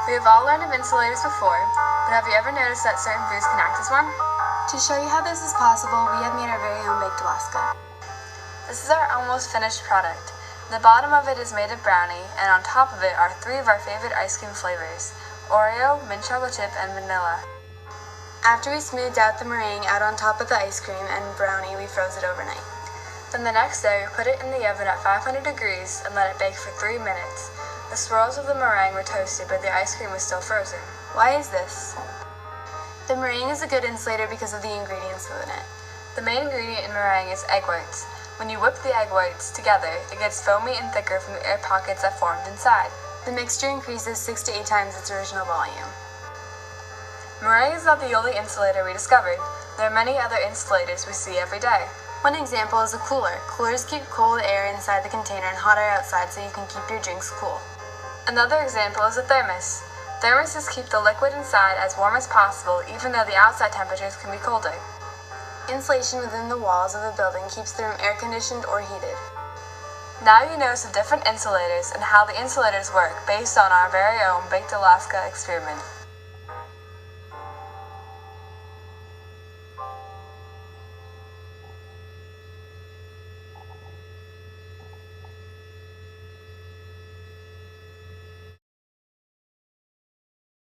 We have all learned of insulators before, but have you ever noticed that certain foods can act as one? To show you how this is possible, we have made our very own baked Alaska. This is our almost finished product. The bottom of it is made of brownie, and on top of it are 3 of our favorite ice cream flavors: Oreo, mint chocolate chip, and vanilla. After we smoothed out the meringue out on top of the ice cream and brownie, we froze it overnight. Then the next day, we put it in the oven at 500 degrees and let it bake for 3 minutes. The swirls of the meringue were toasted, but the ice cream was still frozen. Why is this? The meringue is a good insulator because of the ingredients within it. The main ingredient in meringue is egg whites. When you whip the egg whites together, it gets foamy and thicker from the air pockets that formed inside. The mixture increases 6 to 8 times its original volume. Meringue is not the only insulator we discovered. There are many other insulators we see every day. One example is a cooler. Coolers keep cold air inside the container and hot air outside so you can keep your drinks cool. Another example is a thermos. Thermoses keep the liquid inside as warm as possible, even though the outside temperatures can be colder. Insulation within the walls of a building keeps the room air-conditioned or heated. Now you know some different insulators and how the insulators work based on our very own Baked Alaska experiment.